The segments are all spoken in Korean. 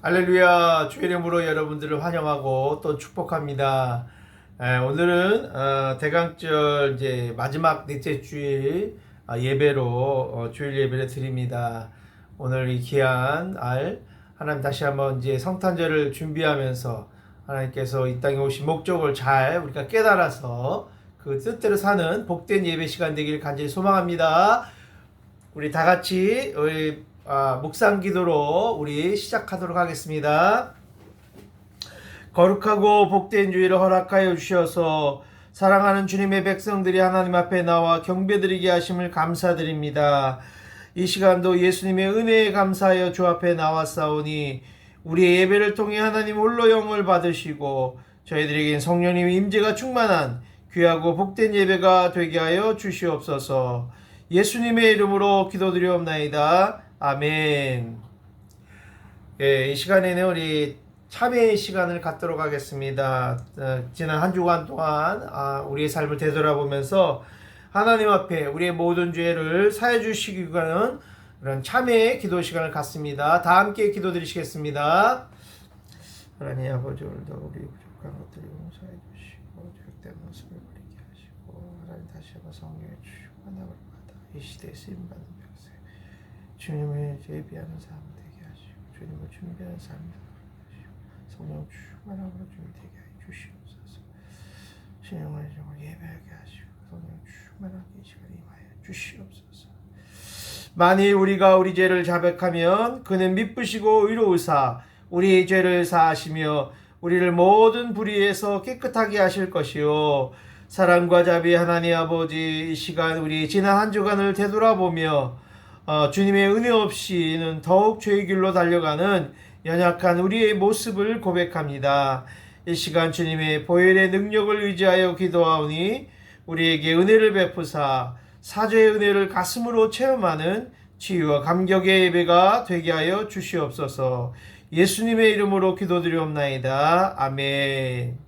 할렐루야. 주의 이름으로 여러분들을 환영하고 또 축복합니다. 오늘은 대강절 이제 마지막 넷째 주일 예배로 주일 예배를 드립니다. 오늘 이 귀한 하나님 다시 한번 이제 성탄절을 준비하면서 하나님께서 이 땅에 오신 목적을 잘 우리가 깨달아서 그 뜻대로 사는 복된 예배 시간 되기를 간절히 소망합니다. 우리 다 같이 묵상 기도로 우리 시작하도록 하겠습니다. 거룩하고 복된 주일을 허락하여 주셔서 사랑하는 주님의 백성들이 하나님 앞에 나와 경배드리게 하심을 감사드립니다. 이 시간도 예수님의 은혜에 감사하여 주 앞에 나왔사오니 우리의 예배를 통해 하나님 홀로 영을 받으시고 저희들에겐 성령님의 임재가 충만한 귀하고 복된 예배가 되게 하여 주시옵소서. 예수님의 이름으로 기도드리옵나이다. 아멘. 이 시간에는 우리 참회의 시간을 갖도록 하겠습니다. 지난 한 주간 동안 우리의 삶을 되돌아보면서 하나님 앞에 우리의 모든 죄를 사해 주시기 위한 그런 참회의 기도 시간을 갖습니다. 다 함께 기도드리시겠습니다. 하나님 아버지, 오늘도 우리 부족한 것들을 용서해 주시고 죄악된 모습을 버리게 하시고 하나님 다시 한번 성령의 충만함을 받아 이 시대에 쓰임받는 백성 주님을 예비하는 삶 되게 하시고 주님을 준비하는 삶 되게 하시고 성령 충만함으로 주님 되게 하여 주시옵소서. 신령을 예배하게 하시고 성령 충만하게 이 시간에 임하여 주시옵소서. 만일 우리가 우리 죄를 자백하면 그는 미쁘시고 의로우사 우리의 죄를 사하시며 우리를 모든 불의에서 깨끗하게 하실 것이요 사랑과 자비 하나님 아버지, 이 시간 우리 지난 한 주간을 되돌아보며 주님의 은혜 없이는 더욱 죄의 길로 달려가는 연약한 우리의 모습을 고백합니다. 이 시간 주님의 보혈의 능력을 의지하여 기도하오니 우리에게 은혜를 베푸사 사죄의 은혜를 가슴으로 체험하는 치유와 감격의 예배가 되게 하여 주시옵소서. 예수님의 이름으로 기도드리옵나이다. 아멘.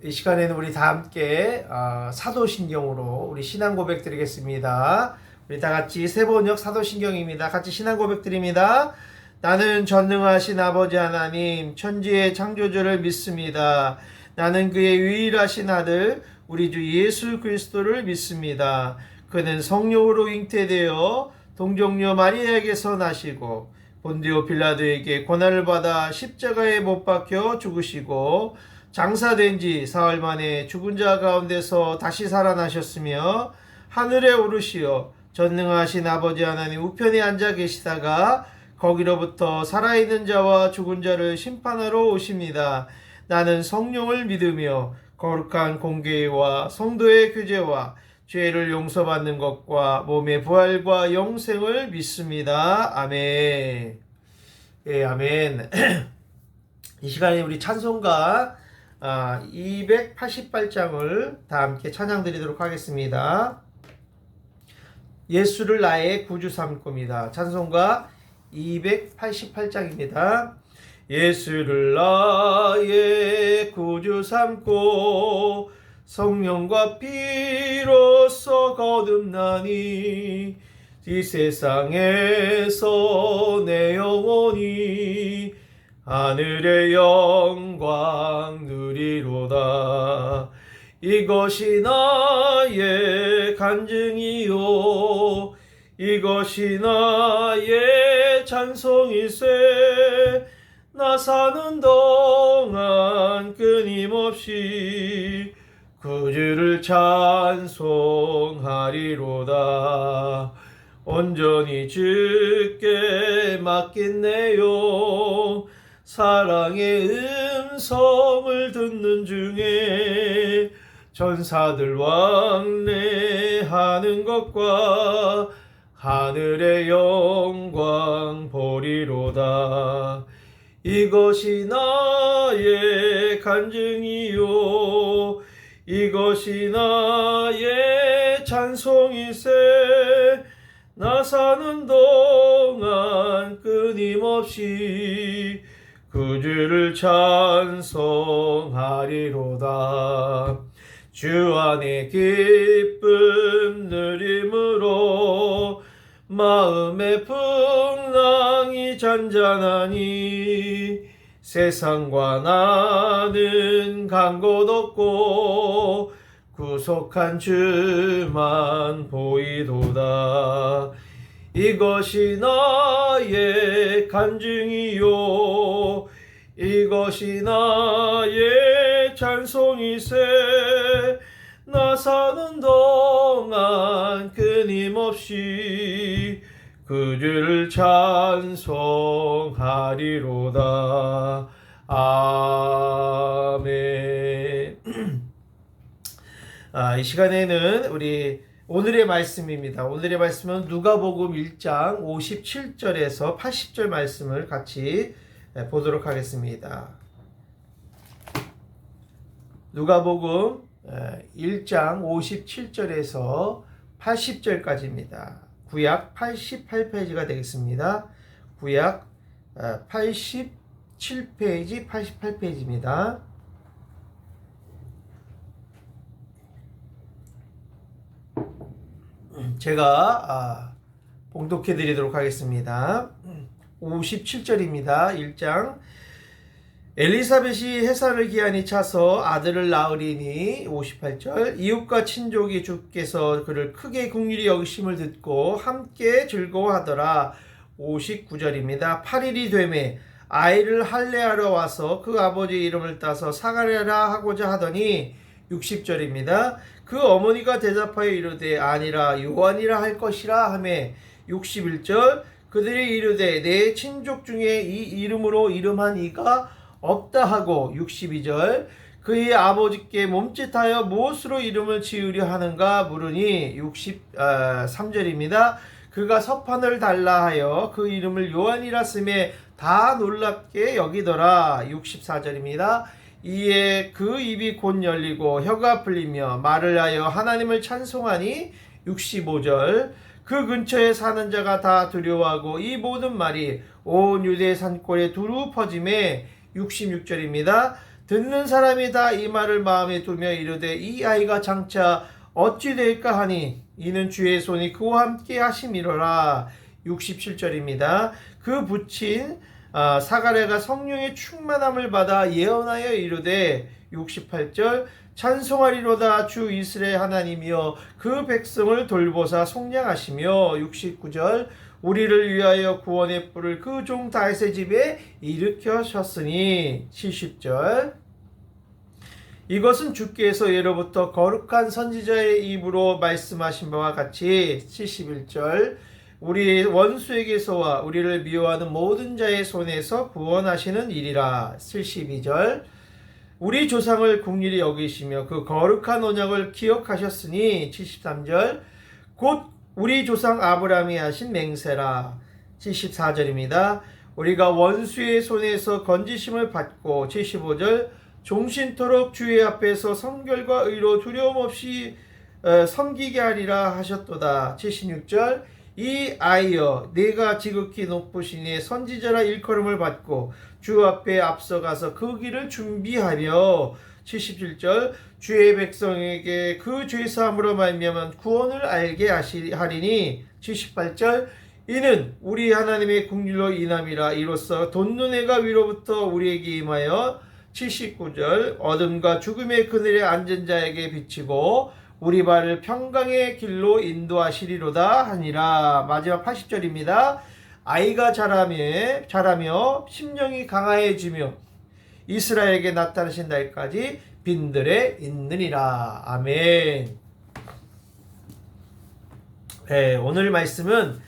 이 시간에는 우리 다 함께 사도신경으로 우리 신앙 고백 드리겠습니다. 우리 다 같이 세번역 사도신경입니다. 같이 신앙 고백 드립니다. 나는 전능하신 아버지 하나님 천지의 창조주를 믿습니다. 나는 그의 유일하신 아들 우리 주 예수 그리스도를 믿습니다. 그는 성령으로 잉태되어 동정녀 마리아에게서 나시고 본디오 빌라도에게 고난을 받아 십자가에 못 박혀 죽으시고 장사된 지 사흘 만에 죽은 자 가운데서 다시 살아나셨으며 하늘에 오르시어 전능하신 아버지 하나님 우편에 앉아 계시다가 거기로부터 살아있는 자와 죽은 자를 심판하러 오십니다. 나는 성령을 믿으며 거룩한 공교회와 성도의 교제와 죄를 용서받는 것과 몸의 부활과 영생을 믿습니다. 아멘. 아멘. 이 시간에 우리 찬송가 288장을 다 함께 찬양 드리도록 하겠습니다. 예수를 나의 구주 삼고입니다. 찬송가 288장입니다. 예수를 나의 구주 삼고 성령과 피로써 거듭나니 이 세상에서 내 영혼이 하늘의 영광 누리로다. 이것이 나의 간증이요 이것이 나의 찬송일세. 나 사는 동안 끊임없이 구주를 찬송하리로다. 온전히 주께 맡겼네요. 사랑의 음성을 듣는 중에 전사들 왕래하는 것과 하늘의 영광 보리로다. 이것이 나의 간증이요 이것이 나의 찬송일세. 나 사는 동안 끊임없이 구주를 찬송하리로다. 주 안에 기쁨 누림으로 마음의 풍랑 한잔하니 세상과 나는 간 곳 없고 구속한 주만 보이도다. 이것이 나의 간증이요 이것이 나의 찬송이세. 나 사는 동안 끊임없이 그 주를 찬송하리로다. 아멘. 이 시간에는 우리 오늘의 말씀입니다. 오늘의 말씀은 누가복음 1장 57절에서 80절 말씀을 같이 보도록 하겠습니다. 누가복음 1장 57절에서 80절까지입니다. 구약 88페이지가 되겠습니다. 구약 87페이지, 88페이지입니다. 제가 봉독해 드리도록 하겠습니다. 57절입니다. 1장. 엘리사벳이 해산을 기한이 차서 아들을 낳으리니 58절. 이웃과 친족이 주께서 그를 크게 긍휼히 여기심을 듣고 함께 즐거워하더라. 59절입니다. 8일이 되매 아이를 할례하러 와서 그 아버지 이름을 따서 사가랴라 하고자 하더니 60절입니다. 그 어머니가 대답하여 이르되 아니라 요한이라 할 것이라 하매 61절. 그들이 이르되 내 친족 중에 이 이름으로 이름한 이가 없다 하고 62절. 그의 아버지께 몸짓하여 무엇으로 이름을 지으려 하는가 물으니 63절입니다. 그가 서판을 달라 하여 그 이름을 요한이라 쓰매 다 놀랍게 여기더라. 64절입니다. 이에 그 입이 곧 열리고 혀가 풀리며 말을 하여 하나님을 찬송하니 65절. 그 근처에 사는 자가 다 두려워하고 이 모든 말이 온 유대 산골에 두루 퍼짐에 66절입니다. 듣는 사람이 다 이 말을 마음에 두며 이르되 이 아이가 장차 어찌 될까 하니 이는 주의 손이 그와 함께 하심이로라. 67절입니다. 그 부친 사가랴가 성령의 충만함을 받아 예언하여 이르되 68절. 찬송하리로다 주 이스라엘 하나님이여 그 백성을 돌보사 속량하시며 69절. 우리를 위하여 구원의 뿔을 그 종 다윗의 집에 일으켜셨으니 70절. 이것은 주께서 예로부터 거룩한 선지자의 입으로 말씀하신 바와 같이 71절. 우리 원수에게서와 우리를 미워하는 모든 자의 손에서 구원하시는 일이라. 72절. 우리 조상을 긍휼히 여기시며 그 거룩한 언약을 기억하셨으니 73절. 곧 우리 조상 아브라함이 하신 맹세라. 74절입니다. 우리가 원수의 손에서 건지심을 받고 75절. 종신토록 주의 앞에서 성결과 의로 두려움 없이 섬기게 하리라 하셨도다. 76절. 이 아이여 내가 지극히 높으시니 선지자라 일컬음을 받고 주 앞에 앞서가서 그 길을 준비하며 77절. 주의 백성에게 그 죄사함으로 말미암아 구원을 알게 하리니 78절. 이는 우리 하나님의 긍휼로 인함이라. 이로써 돈눈해가 위로부터 우리에게 임하여 79절. 어둠과 죽음의 그늘에 앉은 자에게 비치고 우리 발을 평강의 길로 인도하시리로다 하니라. 마지막 80절입니다. 아이가 자라며 심령이 강화해지며 이스라엘에게 나타나신 날까지 빈들에 있느니라. 아멘. 네, 오늘 말씀은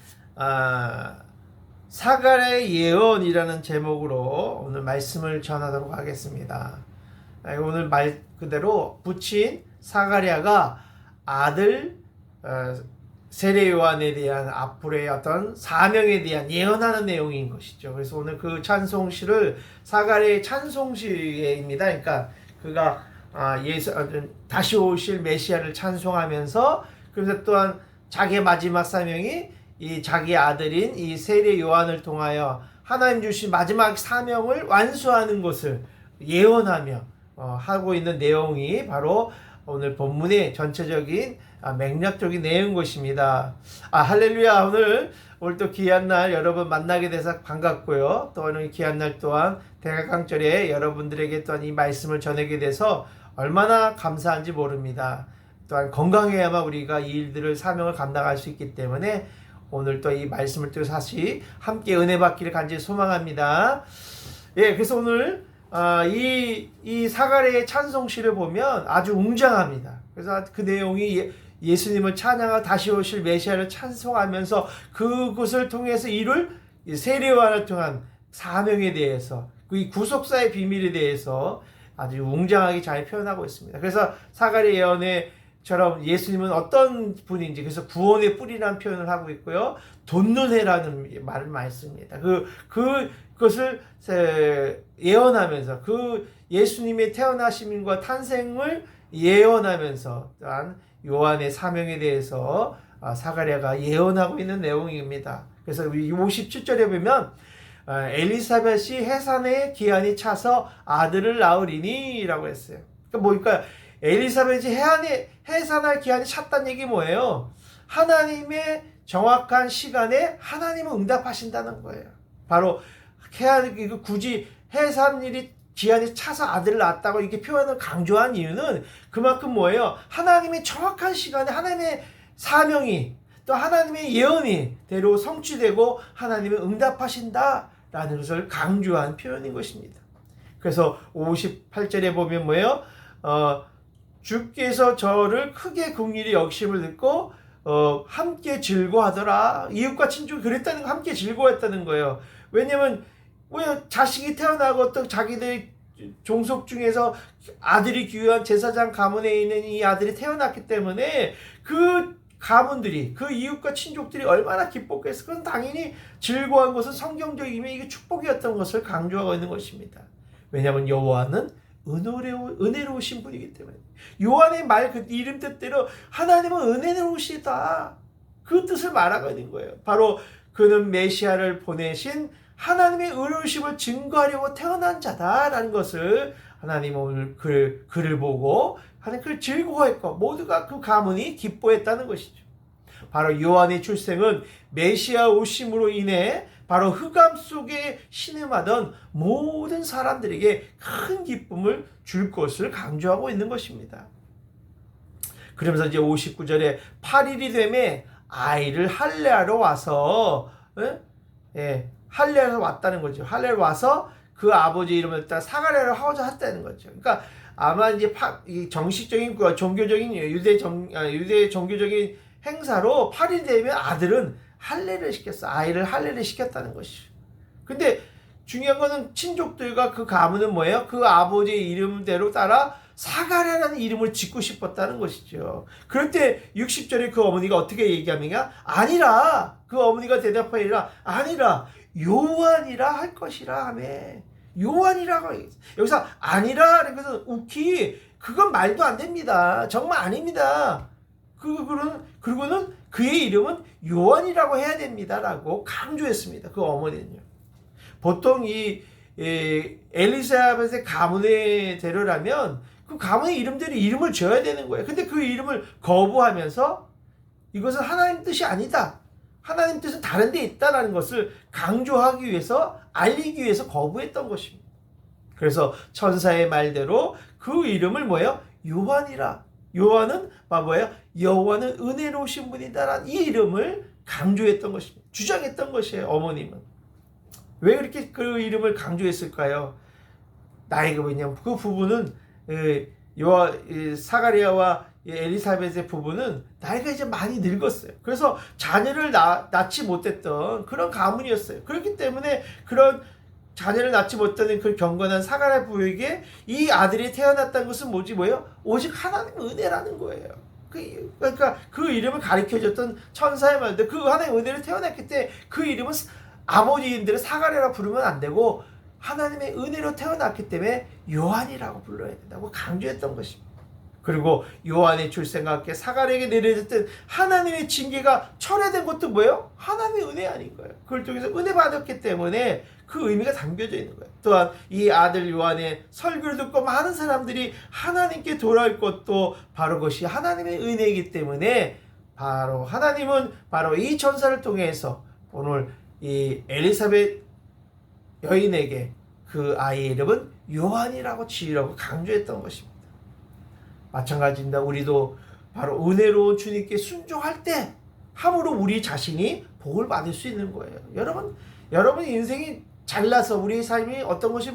사가랴의 예언이라는 제목으로 오늘 말씀을 전하도록 하겠습니다. 오늘 말 그대로 부친 사가랴가 아들 세례 요한에 대한 앞으로의 어떤 사명에 대한 예언하는 내용인 것이죠. 그래서 오늘 그 찬송시를 사가랴의 찬송시입니다. 그러니까 그가 다시 오실 메시아를 찬송하면서 그래서 또한 자기의 마지막 사명이 이 자기 아들인 이 세례 요한을 통하여 하나님 주신 마지막 사명을 완수하는 것을 예언하며 하고 있는 내용이 바로 오늘 본문의 전체적인 맥락적인 내용인 것입니다. 할렐루야. 오늘 오늘 또 귀한 날 여러분 만나게 돼서 반갑고요. 또 오늘 귀한 날 또한 대각강절에 여러분들에게 또한 이 말씀을 전하게 돼서 얼마나 감사한지 모릅니다. 또한 건강해야만 우리가 이 일들을 사명을 감당할 수 있기 때문에 오늘 또 이 말씀을 또 다시 함께 은혜 받기를 간절히 소망합니다. 예, 그래서 오늘 이 사가랴의 찬송시를 보면 아주 웅장합니다. 그래서 그 내용이 예수님을 찬양하고 다시 오실 메시아를 찬송하면서 그것을 통해서 이룰 세례요한을 통한 사명에 대해서 이 구속사의 비밀에 대해서 아주 웅장하게 잘 표현하고 있습니다. 그래서 사가랴 예언에처럼 예수님은 어떤 분인지 그래서 구원의 뿌리라는 표현을 하고 있고요. 돋는 말을 많이 씁니다. 그것을 예언하면서 그 예수님의 태어나심과 탄생을 예언하면서 또한 요한의 사명에 대해서 사가랴가 예언하고 있는 내용입니다. 그래서 57절에 보면 엘리사벳이 해산의 기한이 차서 아들을 낳으리니 라고 했어요. 그러니까 엘리사벳이 해산할 기한이 찼다는 얘기 뭐예요? 하나님의 정확한 시간에 하나님은 응답하신다는 거예요. 바로 굳이 해산일이 기한이 차서 아들을 낳았다고 이렇게 표현을 강조한 이유는 그만큼 뭐예요? 하나님의 정확한 시간에 하나님의 사명이 또 하나님의 예언이 대로 성취되고 하나님은 응답하신다라는 것을 강조한 표현인 것입니다. 그래서 58절에 보면 뭐예요? 주께서 저를 크게 긍휼히 여기심을 듣고 함께 즐거워하더라. 이웃과 친족이 그랬다는 거, 함께 즐거워했다는 거예요. 왜냐면 왜 자식이 태어나고 또 자기들 종속 중에서 아들이 귀한 제사장 가문에 있는 이 아들이 태어났기 때문에 그 가문들이 그 이웃과 친족들이 얼마나 기뻤겠어. 그건 당연히 즐거워한 것은 성경적이면 이게 축복이었던 것을 강조하고 있는 것입니다. 왜냐하면 여호와는 은혜로우신 분이기 때문에. 요한의 말 그 이름 뜻대로 하나님은 은혜로우시다. 그 뜻을 말하고 있는 거예요. 바로 그는 메시아를 보내신 하나님의 의로우심을 증거하려고 태어난 자다라는 것을 하나님은 오늘 글을 보고 하나님 그를 즐거워했고 모두가 그 가문이 기뻐했다는 것이죠. 바로 요한의 출생은 메시아 오심으로 인해 바로 흑암 속에 신음하던 모든 사람들에게 큰 기쁨을 줄 것을 강조하고 있는 것입니다. 그러면서 이제 59절에 8일이 되매 아이를 할례하러 와서 할례하러 왔다는 거죠. 할례하러 와서 그 아버지 이름을 일단 사가랴를 하고자 했다는 거죠. 그러니까 아마 이제 정식적인 종교적인 유대 종교적인 행사로 8일 되면 아들은 할례를 시켰어. 아이를 할례를 시켰다는 것이죠. 근데 중요한 거는 친족들과 그 가문은 뭐예요? 그 아버지의 이름대로 따라 사가랴라는 이름을 짓고 싶었다는 것이죠. 그럴 때 60절에 그 어머니가 어떻게 얘기하느냐? 아니라 그 어머니가 대답하니라 아니라 요한이라 할 것이라 하며 요한이라고 여기서 아니라는 것은 우키 그건 말도 안 됩니다. 정말 아닙니다. 그리고는 그의 이름은 요한이라고 해야 됩니다라고 강조했습니다. 그 어머니는요. 보통 이 엘리사벳의 가문의 대로라면 그 가문의 이름대로 이름을 지어야 되는 거예요. 근데 그 이름을 거부하면서 이것은 하나님 뜻이 아니다. 하나님 뜻은 다른 데 있다라는 것을 강조하기 위해서 알리기 위해서 거부했던 것입니다. 그래서 천사의 말대로 그 이름을 뭐예요? 요한이라. 요한은 뭐예요? 여호와는 은혜로우신 분이다라는 이 이름을 강조했던 것입니다. 주장했던 것이에요. 어머님은. 왜 그렇게 그 이름을 강조했을까요? 나이가 왜냐면 그 부부는 사가랴와 엘리사벳의 부부는 나이가 이제 많이 늙었어요. 그래서 자녀를 낳지 못했던 그런 가문이었어요. 그렇기 때문에 그런 자녀를 낳지 못하는 그 경건한 사가랴 부부에게 이 아들이 태어났다는 것은 뭐예요? 오직 하나님의 은혜라는 거예요. 그러니까 그 이름을 가르쳐줬던 천사의 말들, 그 하나님의 은혜를 태어났기 때문에 그 이름은 아버지인들을 사가랴라 부르면 안 되고 하나님의 은혜로 태어났기 때문에 요한이라고 불러야 된다고 강조했던 것입니다. 그리고 요한의 출생과 함께 사가랴에게 내려졌던 하나님의 징계가 철회된 것도 뭐예요? 하나님의 은혜 아닌 거예요. 그걸 통해서 은혜 받았기 때문에 그 의미가 담겨져 있는 거예요. 또한 이 아들 요한의 설교를 듣고 많은 사람들이 하나님께 돌아올 것도 바로 그것이 하나님의 은혜이기 때문에 바로 하나님은 바로 이 천사를 통해서 오늘 이 엘리사벳 여인에게 그 아이의 이름은 요한이라고 지으라고 강조했던 것입니다. 마찬가지입니다. 우리도 바로 은혜로운 주님께 순종할 때 함으로 우리 자신이 복을 받을 수 있는 거예요. 여러분 인생이 잘나서 우리의 삶이 어떤 것이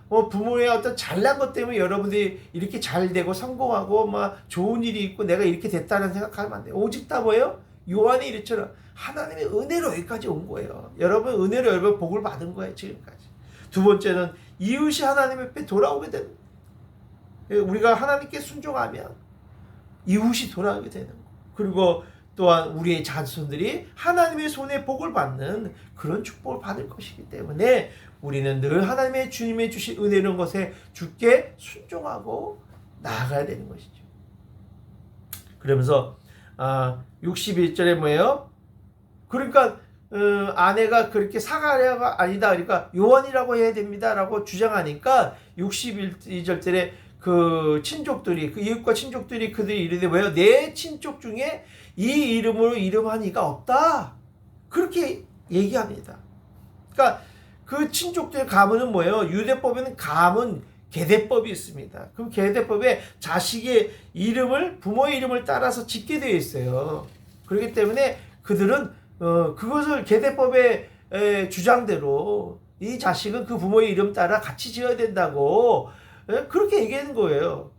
부모의 어떤 잘난 것 때문에 여러분들이 이렇게 잘 되고 성공하고 막 좋은 일이 있고 내가 이렇게 됐다는 생각하면 안 돼요. 오직 다 뭐예요? 요한의 일처럼 하나님의 은혜로 여기까지 온 거예요. 여러분 은혜로 여러분 복을 받은 거예요. 지금까지. 두 번째는 이웃이 하나님 앞에 돌아오게 되는 거예요. 우리가 하나님께 순종하면 이웃이 돌아오게 되는 거예요. 그리고 또한 우리의 자손들이 하나님의 손에 복을 받는 그런 축복을 받을 것이기 때문에 우리는 늘 하나님의 주님의 주신 은혜로운 것에 주께 순종하고 나아가야 되는 것이죠. 그러면서 61절에 뭐예요? 그러니까 아내가 그렇게 사가랴가 아니다, 그러니까 요한이라고 해야 됩니다라고 주장하니까 62절에 그 친족들이, 그 이웃과 친족들이 그들이 이르되 뭐예요? 내 친족 중에 이 이름으로 이름한 이가 없다. 그렇게 얘기합니다. 그러니까 그 친족들의 가문은 뭐예요? 유대법에는 가문 계대법이 있습니다. 그럼 계대법에 자식의 이름을 부모의 이름을 따라서 짓게 되어 있어요. 그렇기 때문에 그들은 그것을 계대법의 주장대로 이 자식은 그 부모의 이름 따라 같이 지어야 된다고 그렇게 얘기하는 거예요.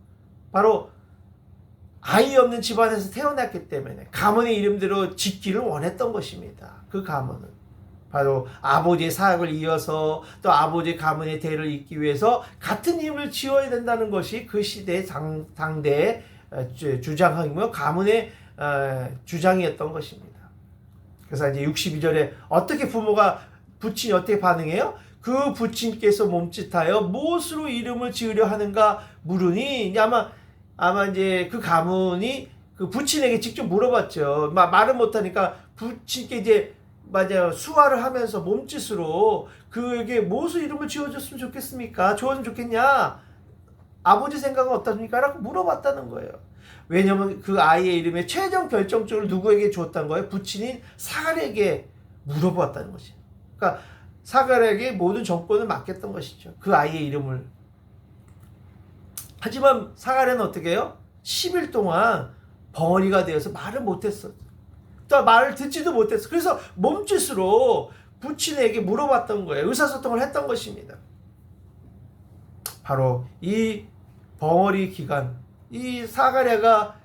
바로 아이 없는 집안에서 태어났기 때문에 가문의 이름대로 짓기를 원했던 것입니다. 그 가문은 바로 아버지의 사역을 이어서 또 아버지의 가문의 대를 잇기 위해서 같은 이름을 지어야 된다는 것이 그 시대의 당대의 주장이며 가문의 주장이었던 것입니다. 그래서 이제 62절에 어떻게 부친이 어떻게 반응해요? 그 부친께서 몸짓하여 무엇으로 이름을 지으려 하는가 물으니, 아마 이제 그 가문이 그 부친에게 직접 물어봤죠. 말을 못하니까 부친께 이제 수화를 하면서 몸짓으로 그에게 무엇을 이름을 지어줬으면 좋겠습니까? 좋았으면 좋겠냐? 아버지 생각은 어떻습니까? 라고 물어봤다는 거예요. 왜냐면 그 아이의 이름의 최종 결정적으로 누구에게 주었다는 거예요? 부친인 사갈에게 물어봤다는 것이에요. 그러니까 사갈에게 모든 정권을 맡겼던 것이죠. 그 아이의 이름을. 하지만 사갈은 어떻게 해요? 10일 동안 벙어리가 되어서 말을 못했어. 또 말을 듣지도 못했어. 그래서 몸짓으로 부친에게 물어봤던 거예요. 의사소통을 했던 것입니다. 바로 이 벙어리 기간, 이 사가랴가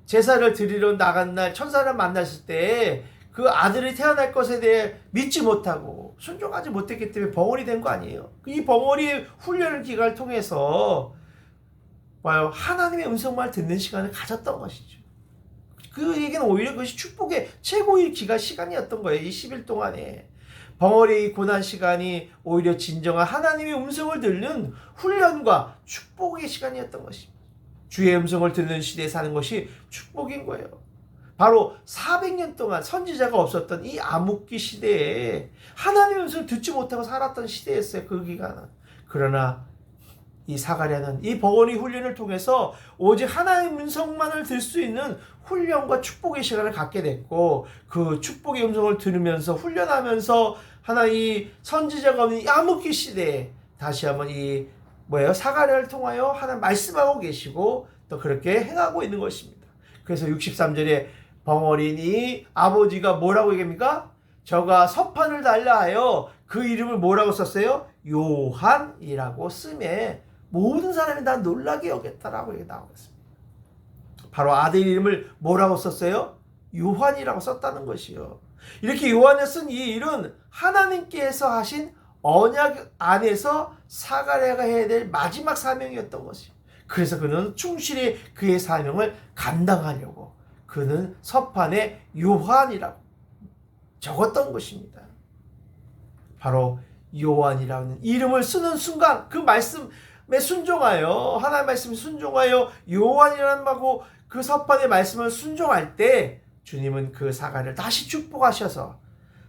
제사를 드리러 나간 날 천사를 만났을 때 그 아들이 태어날 것에 대해 믿지 못하고 순종하지 못했기 때문에 벙어리 된 거 아니에요. 이 벙어리 훈련을 기간을 통해서 하나님의 음성만 듣는 시간을 가졌던 것이죠. 그에게는 오히려 그것이 축복의 최고의 시간이었던 거예요. 이 10일 동안에. 벙어리의 고난 시간이 오히려 진정한 하나님의 음성을 듣는 훈련과 축복의 시간이었던 것입니다. 주의 음성을 듣는 시대에 사는 것이 축복인 거예요. 바로 400년 동안 선지자가 없었던 이 암흑기 시대에 하나님의 음성을 듣지 못하고 살았던 시대였어요. 그 기간은. 그러나 이 사가랴는 이 벙어리 훈련을 통해서 오직 하나님의 음성만을 들 수 있는 훈련과 축복의 시간을 갖게 됐고, 그 축복의 음성을 들으면서 훈련하면서 이 선지자가 없는 이 암흑기 시대에 다시 한번 사가랴를 통하여 하나님 말씀하고 계시고 또 그렇게 행하고 있는 것입니다. 그래서 63절에 벙어리니 아버지가 뭐라고 얘기합니까? 저가 서판을 달라 하여 그 이름을 뭐라고 썼어요? 요한이라고 쓰매 모든 사람이 다 놀라게 여겼다라고 나오고 있습니다. 바로 아들 이름을 뭐라고 썼어요? 요한이라고 썼다는 것이요. 이렇게 요한을 쓴 이 일은 하나님께서 하신 언약 안에서 사가랴가 해야 될 마지막 사명이었던 것이요. 그래서 그는 충실히 그의 사명을 감당하려고 그는 서판에 요한이라고 적었던 것입니다. 바로 요한이라는 이름을 쓰는 순간 그 말씀에 순종하여, 하나님의 말씀에 순종하여 요한이라는 말고 그 서판의 말씀을 순종할 때 주님은 그 사가를 다시 축복하셔서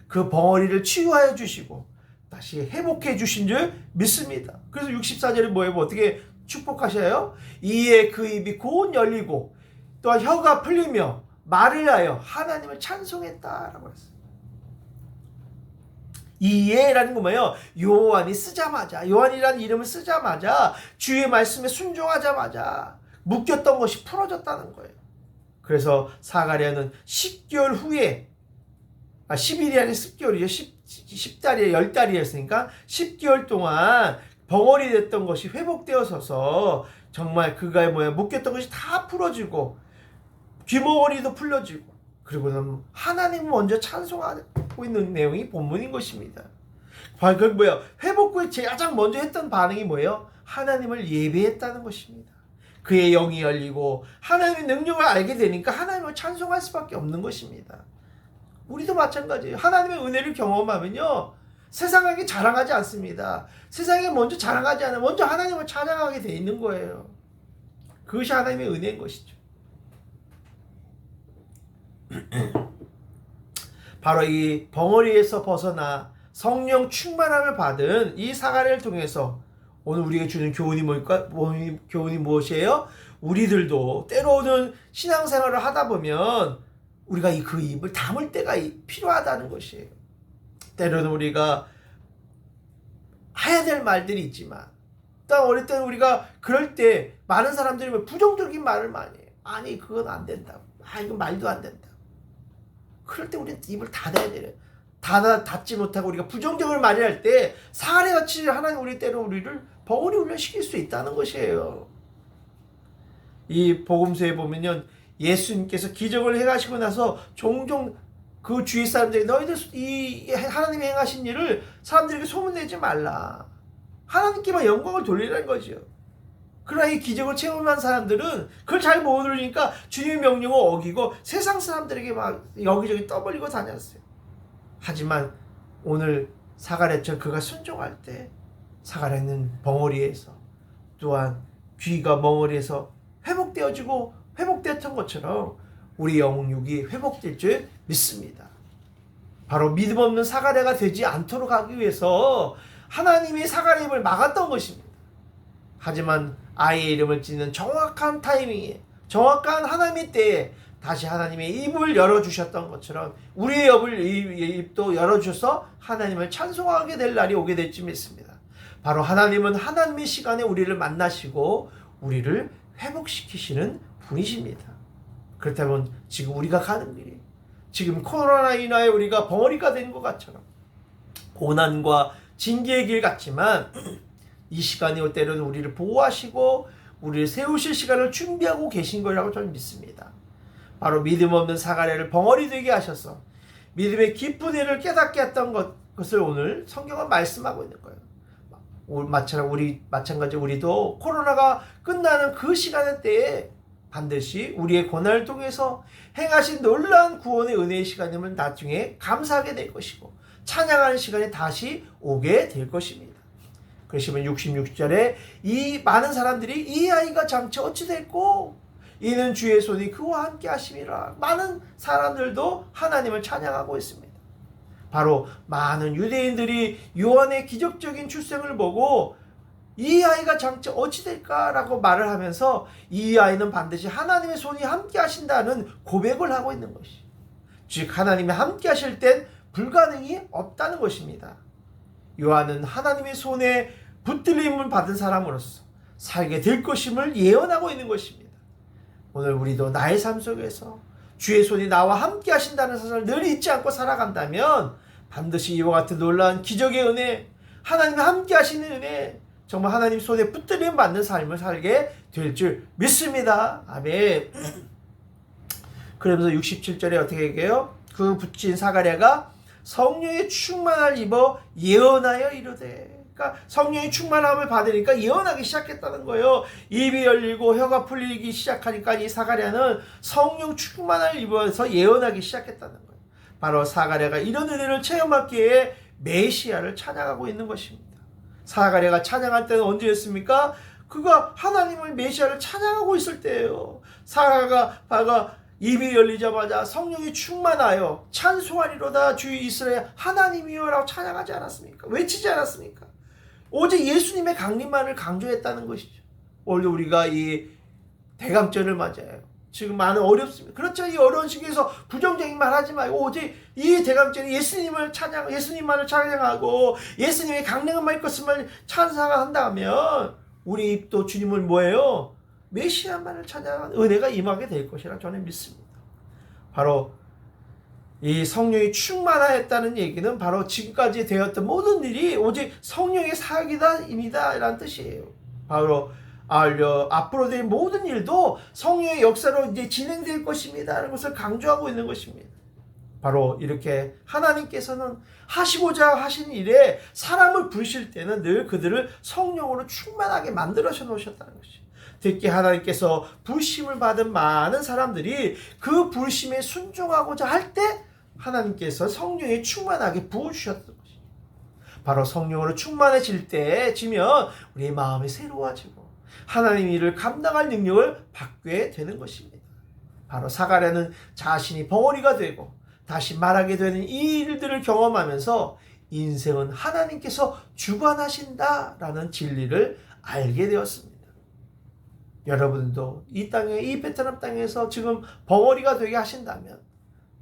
그 벙어리를 치유하여 주시고 다시 회복해 주신 줄 믿습니다. 그래서 64절에 뭐예요? 어떻게 축복하셔요? 이에 그 입이 곧 열리고 또한 혀가 풀리며 말을 하여 하나님을 찬송했다라고 했어요. 이 예라는 건 뭐예요? 요한이라는 이름을 쓰자마자 주의 말씀에 순종하자마자 묶였던 것이 풀어졌다는 거예요. 그래서 사가랴는 10개월 후에 10일이 아니라 10개월이죠. 10달이에요. 10달이었으니까 10개월 동안 벙어리 됐던 것이 회복되어서서 정말 그가 묶였던 것이 다 풀어지고 귀머거리도 풀려지고 그리고는 하나님을 먼저 찬송하고 있는 내용이 본문인 것입니다. 그 뭐예요? 회복 후에 가장 먼저 했던 반응이 뭐예요? 하나님을 예배했다는 것입니다. 그의 영이 열리고 하나님의 능력을 알게 되니까 하나님을 찬송할 수밖에 없는 것입니다. 우리도 마찬가지예요. 하나님의 은혜를 경험하면요, 세상에게 자랑하지 않습니다. 세상에 먼저 자랑하지 않아 먼저 하나님을 찬양하게 돼 있는 거예요. 그것이 하나님의 은혜인 것이죠. 바로 이 벙어리에서 벗어나 성령 충만함을 받은 이 사가랴를 통해서 오늘 우리에게 주는 교훈이 뭘까? 교훈이 무엇이에요? 우리들도 때로는 신앙생활을 하다 보면 우리가 그 입을 다물 때가 필요하다는 것이에요. 때로는 우리가 해야 될 말들이 있지만 또 어릴 때는 우리가 그럴 때 많은 사람들이 부정적인 말을 많이 해요. 아니 그건 안 된다고. 이건 말도 안 된다. 그럴 때 우리는 입을 닫아야 돼요. 닫지 못하고 우리가 부정적을 말할 때 사례같이 하나님 우리 때로 우리를 벙어리 훈련시킬 수 있다는 것이에요. 이 복음서에 보면요, 예수님께서 기적을 행하시고 나서 종종 그 주위 사람들이 너희들 이 하나님이 행하신 일을 사람들에게 소문내지 말라. 하나님께만 영광을 돌리라는 거죠. 그러나 이 기적을 체험한 사람들은 그걸 잘 모르니까 주님의 명령을 어기고 세상 사람들에게 막 여기저기 떠벌리고 다녔어요. 하지만 오늘 사가랴처럼 그가 순종할 때 사가랴는 벙어리에서 또한 귀가 멍어리에서 회복되었던 것처럼 우리 영육이 회복될 줄 믿습니다. 바로 믿음 없는 사가랴가 되지 않도록 하기 위해서 하나님이 사가랴 입을 막았던 것입니다. 하지만 아이의 이름을 짓는 정확한 타이밍에 정확한 하나님의 때에 다시 하나님의 입을 열어주셨던 것처럼 우리의 입도 열어주셔서 하나님을 찬송하게 될 날이 오게 될 줄 믿습니다. 바로 하나님은 하나님의 시간에 우리를 만나시고 우리를 회복시키시는 분이십니다. 그렇다면 지금 우리가 가는 길이 지금 코로나 인하에 우리가 벙어리가 된 것 같처럼 고난과 징계의 길 같지만 이 시간이 올 때로는 우리를 보호하시고 우리를 세우실 시간을 준비하고 계신 거라고 저는 믿습니다. 바로 믿음 없는 사가랴를 벙어리 되게 하셔서 믿음의 깊은 애를 깨닫게 했던 것을 오늘 성경은 말씀하고 있는 거예요. 마찬가지 우리도 코로나가 끝나는 그 시간의 때에 반드시 우리의 고난을 통해서 행하신 놀라운 구원의 은혜의 시간임을 나중에 감사하게 될 것이고 찬양하는 시간이 다시 오게 될 것입니다. 그러시면 66절에 이 많은 사람들이 이 아이가 장차 어찌 됐고 이는 주의 손이 그와 함께 하심이라. 많은 사람들도 하나님을 찬양하고 있습니다. 바로 많은 유대인들이 요한의 기적적인 출생을 보고 이 아이가 장차 어찌 될까라고 말을 하면서 이 아이는 반드시 하나님의 손이 함께 하신다는 고백을 하고 있는 것이. 즉 하나님이 함께 하실 땐 불가능이 없다는 것입니다. 요한은 하나님의 손에 붙들림을 받은 사람으로서 살게 될 것임을 예언하고 있는 것입니다. 오늘 우리도 나의 삶 속에서 주의 손이 나와 함께 하신다는 사실을 늘 잊지 않고 살아간다면 반드시 이와 같은 놀라운 기적의 은혜, 하나님이 함께 하시는 은혜, 정말 하나님 손에 붙들림 받는 삶을 살게 될 줄 믿습니다. 아멘. 그러면서 67절에 어떻게 얘기해요? 그 붙인 사가랴가 성령의 충만함을 입어 예언하여 이르되, 그러니까 성령의 충만함을 받으니까 예언하기 시작했다는 거예요. 입이 열리고 혀가 풀리기 시작하니까 이 사가랴는 성령 충만함을 입어서 예언하기 시작했다는 거예요. 바로 사가랴가 이런 은혜를 체험하기에 메시아를 찬양하고 있는 것입니다. 사가랴가 찬양할 때는 언제였습니까? 그가 하나님을 메시아를 찬양하고 있을 때예요. 사가랴가 입이 열리자마자 성령이 충만하여 찬송하리로다 주 이스라엘 하나님이여 라고 찬양하지 않았습니까? 외치지 않았습니까? 오직 예수님의 강림만을 강조했다는 것이죠. 오늘 우리가 이 대감절을 맞아요. 지금 많은 어렵습니다. 그렇죠. 이 어려운 시기에서 부정적인 말 하지 말고 오직 이 대강절에 예수님만을 찬양하고 예수님의 강력한 말씀을 찬양한다면 우리 입도 주님을 뭐예요? 메시아만을 찬양하는 은혜가 임하게 될 것이라 저는 믿습니다. 바로 이 성령이 충만하였다는 얘기는 바로 지금까지 되었던 모든 일이 오직 성령의 사역이다 라는 뜻이에요. 바로 앞으로 될 모든 일도 성령의 역사로 이제 진행될 것입니다 라는 것을 강조하고 있는 것입니다. 바로 이렇게 하나님께서는 하시고자 하신 일에 사람을 부르실 때는 늘 그들을 성령으로 충만하게 만들어 놓으셨다는 것이죠. 특히 하나님께서 부르심을 받은 많은 사람들이 그 부르심에 순종하고자 할 때 하나님께서 성령에 충만하게 부어주셨던 것이죠. 바로 성령으로 충만해질 때지면 우리의 마음이 새로워지고 하나님 일을 감당할 능력을 받게 되는 것입니다. 바로 사가랴는 자신이 벙어리가 되고 다시 말하게 되는 이 일들을 경험하면서 인생은 하나님께서 주관하신다라는 진리를 알게 되었습니다. 여러분도 이 땅에, 이 베트남 땅에서 지금 벙어리가 되게 하신다면,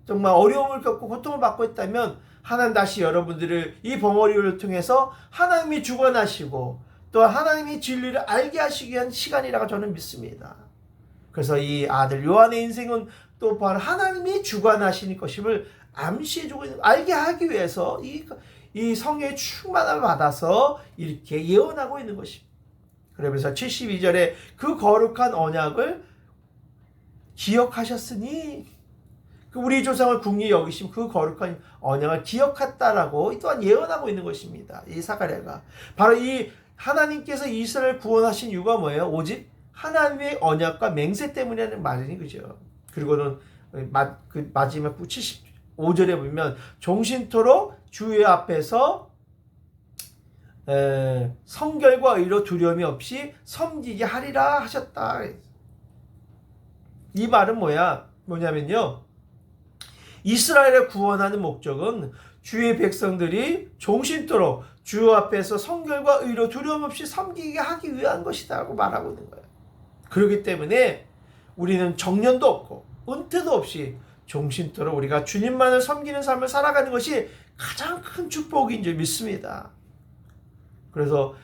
정말 어려움을 겪고 고통을 받고 있다면 하나님 다시 여러분들을 이 벙어리를 통해서 하나님이 주관하시고 또 하나님이 진리를 알게 하시기 위한 시간이라고 저는 믿습니다. 그래서 이 아들 요한의 인생은 또 바로 하나님이 주관하시는 것임을 암시해주고 있는, 알게 하기 위해서 이 성령의 충만함을 받아서 이렇게 예언하고 있는 것입니다. 그러면서 72절에 그 거룩한 언약을 기억하셨으니, 우리 조상을 궁히 여기심 그 거룩한 언약을 기억했다라고 또한 예언하고 있는 것입니다. 이 사가랴가 바로 이 하나님께서 이스라엘을 구원하신 이유가 뭐예요? 오직 하나님의 언약과 맹세 때문이라는 말이니, 그죠? 그리고는 그 마지막 75절에 보면 종신토록 주의 앞에서 성결과 의로 두려움이 없이 섬기게 하리라 하셨다. 이 말은 뭐냐면요, 이스라엘을 구원하는 목적은 주의 백성들이 종신토록 주 앞에서 성결과 의로 두려움 없이 섬기게 하기 위한 것이다라고 말하고 있는 거예요. 그렇기 때문에 우리는 정년도 없고 은퇴도 없이 종신토록 우리가 주님만을 섬기는 삶을 살아가는 것이 가장 큰 축복인 줄 믿습니다. 그래서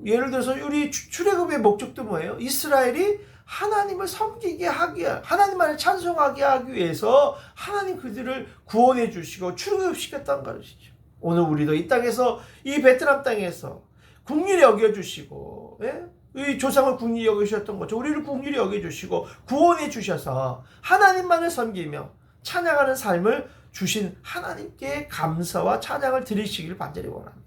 예를 들어서 우리 출애굽의 목적도 뭐예요? 이스라엘이 하나님을 섬기게 하기, 하나님만을 찬송하게 하기 위해서 하나님 그들을 구원해 주시고 출애굽시켰다는 것이죠. 오늘 우리도 이 땅에서, 이 베트남 땅에서 국리를 여겨주시고, 이 조상을 국리를 여기셨던 것처럼 우리를 국리를 여겨주시고 구원해 주셔서 하나님만을 섬기며 찬양하는 삶을 주신 하나님께 감사와 찬양을 드리시기를 간절히 원합니다.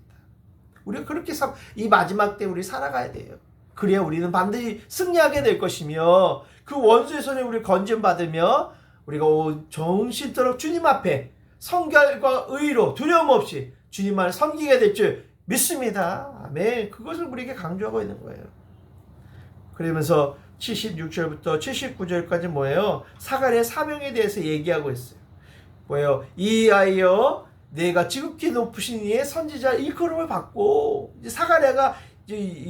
우리가 그렇게 이 마지막 때 우리 살아가야 돼요. 그래야 우리는 반드시 승리하게 될 것이며 그 원수의 손에 우리를 건진받으며 우리가 정신토록 주님 앞에 성결과 의로 두려움 없이 주님만을 섬기게 될 줄 믿습니다. 아멘. 그것을 우리에게 강조하고 있는 거예요. 그러면서 76절부터 79절까지 뭐예요? 사가랴의 사명에 대해서 얘기하고 있어요. 뭐예요? 이 아이여, 내가 지극히 높으신 이의 선지자 일컬음을 받고, 이제 사가랴가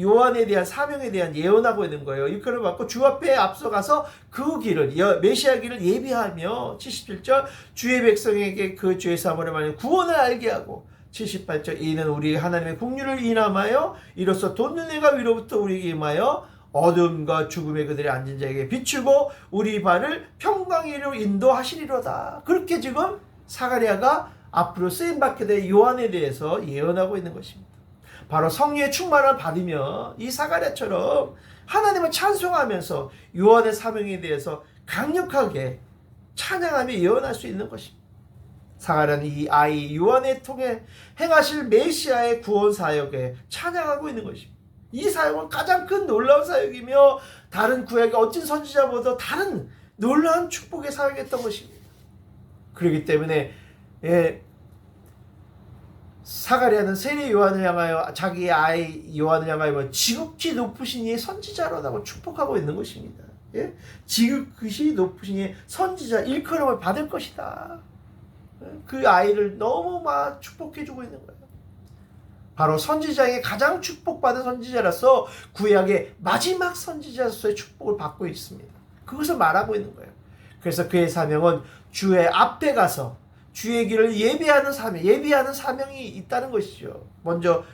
요한에 대한 사명에 대한 예언하고 있는 거예요. 일컬음을 받고 주 앞에 앞서가서 그 길을, 메시아 길을 예비하며, 77절 주의 백성에게 그 주의 사물을 말하여 구원을 알게 하고, 78절 이는 우리 하나님의 국류를 인함하여 이로써 돈눈해가 위로부터 우리에게 임하여 어둠과 죽음의 그들의 앉은 자에게 비추고 우리 발을 평강이로 인도하시리로다. 그렇게 지금 사가랴가 앞으로 쓰임받게 될 요한에 대해서 예언하고 있는 것입니다. 바로 성령의 충만을 받으며 이 사가랴처럼 하나님을 찬송하면서 요한의 사명에 대해서 강력하게 찬양하며 예언할 수 있는 것입니다. 사가랴는 이 아이 요한을 통해 행하실 메시아의 구원 사역에 찬양하고 있는 것입니다. 이 사역은 가장 큰 놀라운 사역이며 다른 구약의 어떤 선지자보다 다른 놀라운 축복의 사역이었던 것입니다. 그렇기 때문에 사가랴는 세례 요한을 향하여, 자기의 아이 요한을 향하여 지극히 높으신 이의 선지자로다고 축복하고 있는 것입니다. 지극히 높으신 이의 선지자 일컬음을 받을 것이다. 그 아이를 너무 막 축복해주고 있는 거예요. 바로 선지자에게 가장 축복받은 선지자로서 구약의 마지막 선지자로서의 축복을 받고 있습니다. 그것을 말하고 있는 거예요. 그래서 그의 사명은 주의 앞에 가서 주의 길을 예비하는 사명이 있다는 것이죠. 먼저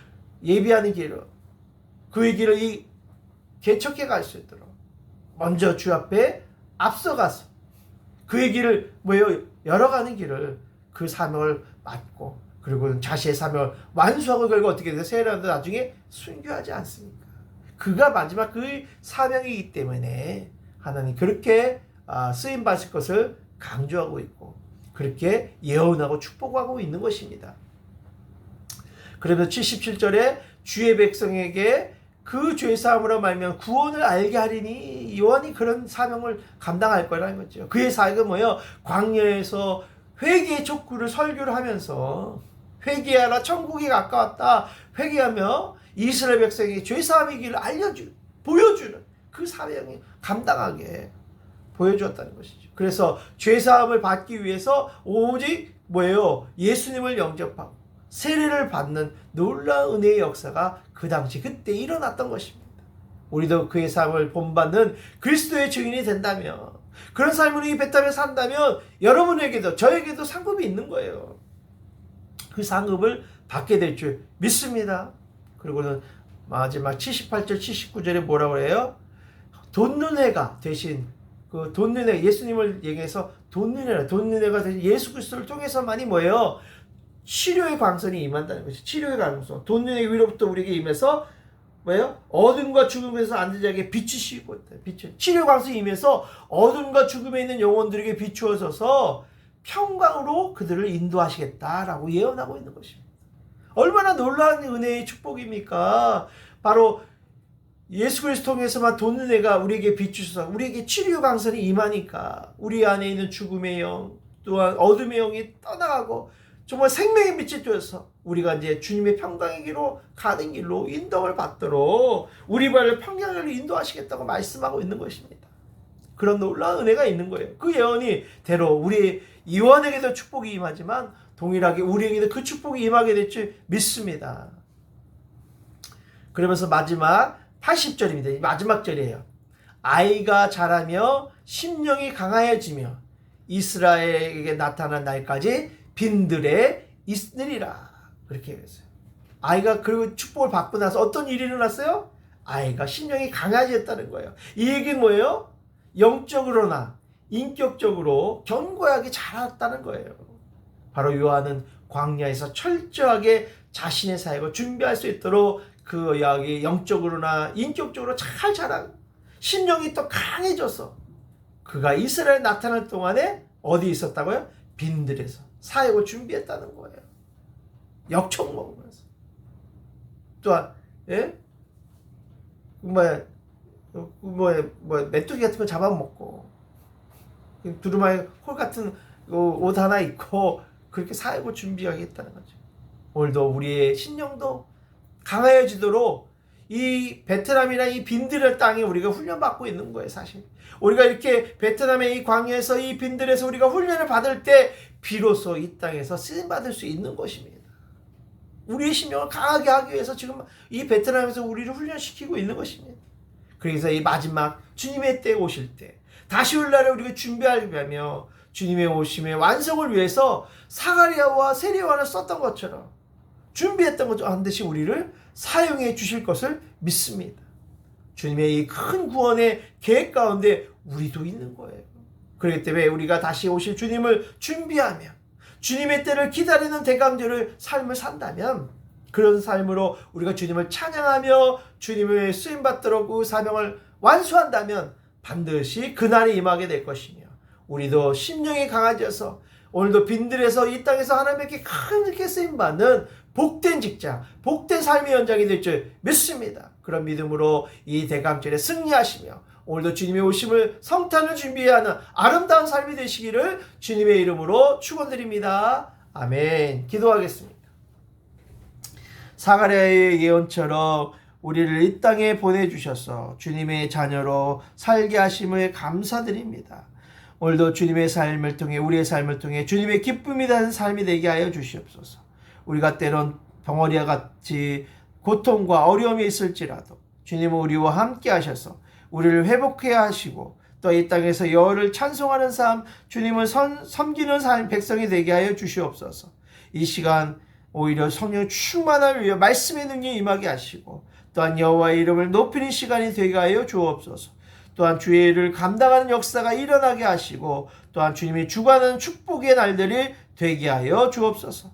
예비하는 길을, 그의 길을 개척해 갈 수 있도록 먼저 주 앞에 앞서가서 그의 길을 열어가는 길을, 그 사명을 맡고, 그리고 자신의 사명을 완수하고 결국 어떻게 돼요? 세례도 나중에 순교하지 않습니까? 그가 마지막 그 사명이기 때문에 하나님 그렇게 쓰임 받을 것을 강조하고 있고, 그렇게 예언하고 축복하고 있는 것입니다. 그러면서 77절에 주의 백성에게 그 죄사함으로 말미암아 구원을 알게 하리니, 요한이 그런 사명을 감당할 거라는 거죠. 그의 사역은 뭐예요? 광야에서 회개의 촉구를 설교를 하면서 회개하라, 천국이 가까웠다, 회개하며 이스라엘 백성에게 죄사함의 길을 보여주는 그 사명이 감당하게 보여주었다는 것이죠. 그래서 죄사함을 받기 위해서 오직 예수님을 영접하고 세례를 받는 놀라운 은혜의 역사가 그 당시 그때 일어났던 것입니다. 우리도 그의 삶을 본받는 그리스도의 증인이 된다면, 그런 삶으로 이 베타에 산다면 여러분에게도 저에게도 상급이 있는 거예요. 그 상급을 받게 될 줄 믿습니다. 그리고는 마지막 78절 79절에 뭐라고 해요? 돈눈해가 대신 그 돈눈해, 예수님을 얘기해서 돈눈해가 대신 예수 그리스도를 통해서만이 치료의 광선이 임한다는 것이, 치료의 광선. 돈눈의 위로부터 우리에게 임해서 어둠과 죽음에서 앉은 자에게 비추시고 있다. 치료 광선이 임해서 어둠과 죽음에 있는 영혼들에게 비추어져서 평강으로 그들을 인도하시겠다라고 예언하고 있는 것입니다. 얼마나 놀라운 은혜의 축복입니까? 바로 예수 그리스도 통해서만 돈눈해가 우리에게 비추셔서 우리에게 치료 광선이 임하니까 우리 안에 있는 죽음의 영, 또한 어둠의 영이 떠나가고 정말 생명의 빛이 되어서 우리가 이제 주님의 평강의 길로 가는 길로 인도를 받도록 우리 발을 평강으로 인도하시겠다고 말씀하고 있는 것입니다. 그런 놀라운 은혜가 있는 거예요. 그 예언이 대로 우리 이완에게도 축복이 임하지만 동일하게 우리에게도 그 축복이 임하게 될 줄 믿습니다. 그러면서 마지막 80절입니다. 마지막 절이에요. 아이가 자라며 심령이 강하여지며 이스라엘에게 나타난 날까지 빈들에 있으리라. 그렇게 했어요. 아이가 그리고 축복을 받고 나서 어떤 일이 일어났어요? 아이가 심령이 강해졌다는 거예요. 이 얘기는 뭐예요? 영적으로나 인격적으로 견고하게 자랐다는 거예요. 바로 요한은 광야에서 철저하게 자신의 사역을 준비할 수 있도록 그 이야기 영적으로나 인격적으로 잘 자라고 심령이 또 강해져서 그가 이스라엘에 나타날 동안에 어디 있었다고요? 빈들에서 사역을 준비했다는 거예요. 역청 먹으면서. 또한 메뚜기 같은 거 잡아먹고 두루마리 홀 같은 옷 하나 입고 그렇게 사역을 준비하겠다는 거죠. 오늘도 우리의 신령도 강해지도록 이 베트남이나 이 빈들의 땅에 우리가 훈련받고 있는 거예요. 사실 우리가 이렇게 베트남의 이 광야에서 이 빈들에서 우리가 훈련을 받을 때 비로소 이 땅에서 쓰임받을 수 있는 것입니다. 우리의 신령을 강하게 하기 위해서 지금 이 베트남에서 우리를 훈련시키고 있는 것입니다. 그래서 이 마지막 주님의 때 오실 때 다시 올 날을 우리가 준비하려며 주님의 오심의 완성을 위해서 사가랴와 세례요한을 썼던 것처럼 준비했던 것처럼 반드시 우리를 사용해 주실 것을 믿습니다. 주님의 이 큰 구원의 계획 가운데 우리도 있는 거예요. 그렇기 때문에 우리가 다시 오실 주님을 준비하며 주님의 때를 기다리는 대감들의 삶을 산다면, 그런 삶으로 우리가 주님을 찬양하며 주님의 쓰임받도록 그 사명을 완수한다면 반드시 그날이 임하게 될 것이며, 우리도 심령이 강해져서 오늘도 빈들에서 이 땅에서 하나님께 크게 쓰임받는 복된 직장, 복된 삶의 연장이 될 줄 믿습니다. 그런 믿음으로 이 대강절에 승리하시며 오늘도 주님의 오심을 성탄을 준비하는 아름다운 삶이 되시기를 주님의 이름으로 축원드립니다. 아멘. 기도하겠습니다. 사가랴의 예언처럼 우리를 이 땅에 보내주셔서 주님의 자녀로 살게 하심을 감사드립니다. 오늘도 주님의 삶을 통해 우리의 삶을 통해 주님의 기쁨이 되는 삶이 되게 하여 주시옵소서. 우리가 때론 덩어리와 같이 고통과 어려움이 있을지라도 주님은 우리와 함께 하셔서 우리를 회복해야 하시고 또 이 땅에서 여호와를 찬송하는 삶, 주님을 섬기는 삶 백성이 되게 하여 주시옵소서. 이 시간 오히려 성령 충만함을 위해 말씀의 능력이 임하게 하시고 또한 여호와의 이름을 높이는 시간이 되게 하여 주옵소서. 또한 주의 일을 감당하는 역사가 일어나게 하시고 또한 주님이 주관하는 축복의 날들이 되게 하여 주옵소서.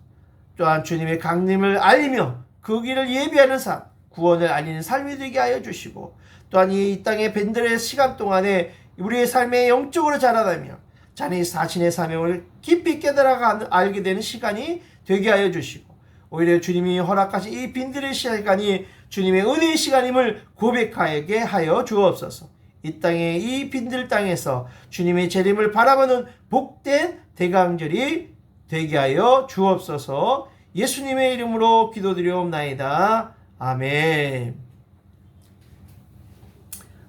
또한 주님의 강림을 알리며 그 길을 예비하는 삶, 구원을 알리는 삶이 되게 하여 주시고 또한 이 땅의 밴들의 시간 동안에 우리의 삶에 영적으로 자라나며 자신의 사명을 깊이 깨달아 알게 되는 시간이 되게 하여 주시고 오히려 주님이 허락하신 이 빈들의 시간이 주님의 은혜의 시간임을 고백하게 하여 주옵소서. 이 땅의 이 빈들 땅에서 주님의 재림을 바라보는 복된 대강절이 되게 하여 주옵소서. 예수님의 이름으로 기도드리옵나이다. 아멘.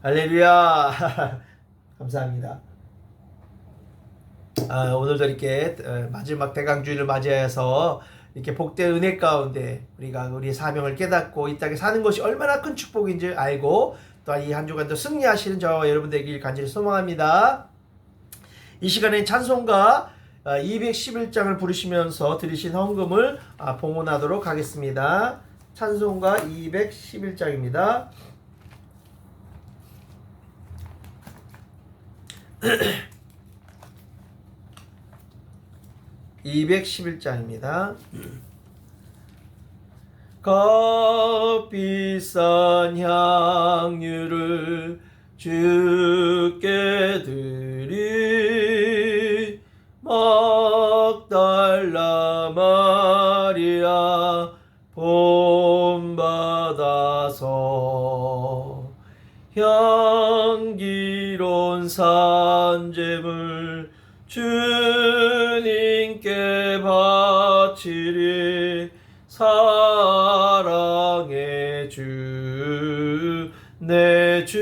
할렐루야. 감사합니다. 오늘도 이렇게 마지막 대강주일을 맞이해서 이렇게 복된 은혜 가운데 우리가 우리의 사명을 깨닫고 이 땅에 사는 것이 얼마나 큰 축복인지 알고 또한 이 한 주간도 승리하시는 저와 여러분 되길 간절히 소망합니다. 이 시간에 찬송가 211장을 부르시면서 드리신 헌금을 봉헌하도록 하겠습니다. 찬송가 211장입니다. 211장입니다. 값비싼 향유를 주께 드리 막달라 마리아 본받아서 향기로운 산재물 주님께 바치리 사랑의 주 내 주님께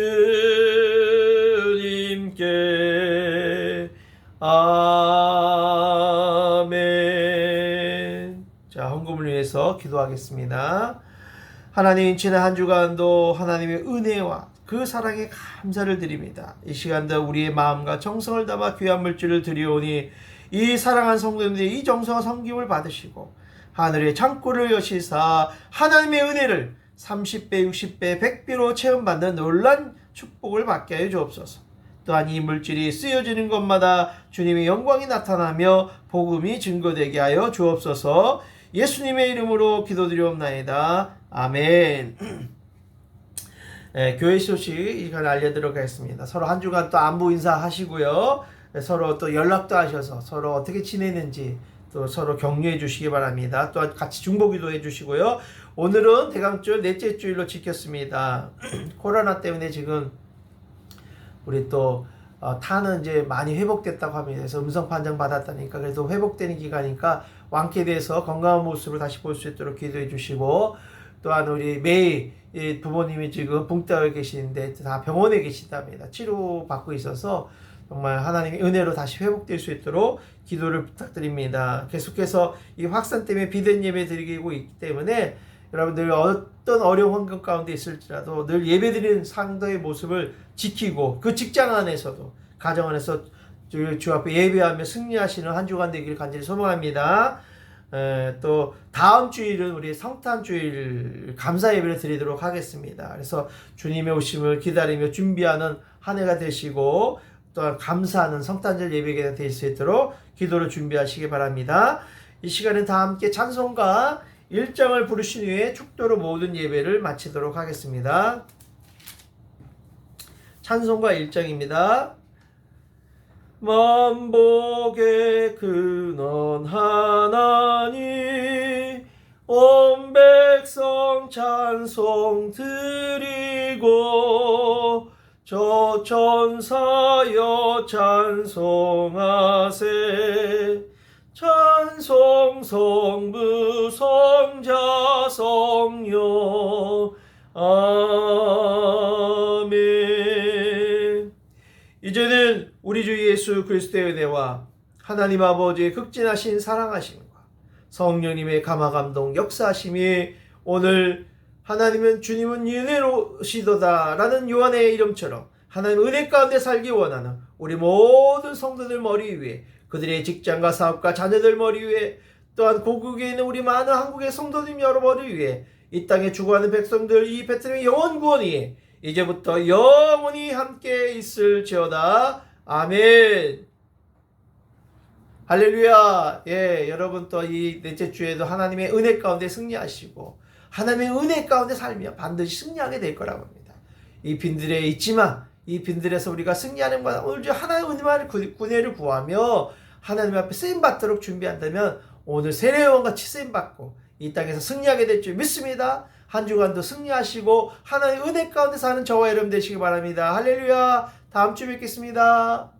아멘. 자, 헌금을 위해서 기도하겠습니다. 하나님, 지난 한 주간도 하나님의 은혜와 그 사랑에 감사를 드립니다. 이 시간도 우리의 마음과 정성을 담아 귀한 물질을 드리오니 이 사랑한 성도님들이 이 정성과 섬김을 받으시고 하늘의 창고를 여시사 하나님의 은혜를 30배, 60배, 100배로 체험받는 놀란 축복을 받게 하여 주옵소서. 또한 이 물질이 쓰여지는 것마다 주님의 영광이 나타나며 복음이 증거되게 하여 주옵소서. 예수님의 이름으로 기도드리옵나이다. 아멘. 교회 소식 이 시간에 알려드리도록 하겠습니다. 서로 한 주간 또 안부 인사하시고요. 서로 또 연락도 하셔서 서로 어떻게 지내는지 또 서로 격려해 주시기 바랍니다. 또 같이 중보기도 해 주시고요. 오늘은 대강절 넷째 주일로 지켰습니다. 코로나 때문에 지금 우리 또 타는 이제 많이 회복됐다고 합니다. 그래서 음성 판정 받았다니까 그래도 회복되는 기간이니까 완쾌돼서 건강한 모습을 다시 볼 수 있도록 기도해 주시고 또한 우리 매일 부모님이 지금 붕따에 계시는데 다 병원에 계시답니다. 치료받고 있어서 정말 하나님의 은혜로 다시 회복될 수 있도록 기도를 부탁드립니다. 계속해서 이 확산 때문에 비대면 예배 드리고 있기 때문에 여러분들 어떤 어려운 환경 가운데 있을지라도 늘 예배드리는 상도의 모습을 지키고 그 직장 안에서도 가정 안에서 주 앞에 예배하며 승리하시는 한 주간 되기를 간절히 소망합니다. 또 다음 주일은 우리 성탄주일 감사 예배를 드리도록 하겠습니다. 그래서 주님의 오심을 기다리며 준비하는 한 해가 되시고 또한 감사하는 성탄절 예배가 될 수 있도록 기도를 준비하시기 바랍니다. 이 시간에 다 함께 찬송가 1장을 부르신 후에 축도로 모든 예배를 마치도록 하겠습니다. 찬송가 1장입니다. 만복의 근원 하나님 온 백성 찬송 드리고 저 천사여 찬송하세 찬송 성부 성자 성령 아멘. 이제는 우리 주 예수 그리스도의 은혜와 하나님 아버지의 극진하신 사랑하심과 성령님의 감화감동 역사하심이 오늘 하나님은 주님은 은혜로시도다 라는 요한의 이름처럼 하나님 은혜 가운데 살기 원하는 우리 모든 성도들 머리 위에, 그들의 직장과 사업과 자녀들 머리 위에, 또한 고국에 있는 우리 많은 한국의 성도님 여러 머리 위에, 이 땅에 죽어가는 백성들 이 베틀레헴 영원 구원이 이제부터 영원히 함께 있을지어다. 아멘. 할렐루야. 예, 여러분 또 이 넷째 주에도 하나님의 은혜 가운데 승리하시고 하나님의 은혜 가운데 살며 반드시 승리하게 될 거라고 합니다. 이 빈들에 있지만 이 빈들에서 우리가 승리하는 것은 오늘 하나님의 은혜만을 구원을 구하며 하나님 앞에 쓰임 받도록 준비한다면 오늘 세례요한 같이 쓰임 받고 이 땅에서 승리하게 될 줄 믿습니다. 한 주간도 승리하시고 하나님의 은혜 가운데 사는 저와 여러분 되시기 바랍니다. 할렐루야. 다음 주에 뵙겠습니다.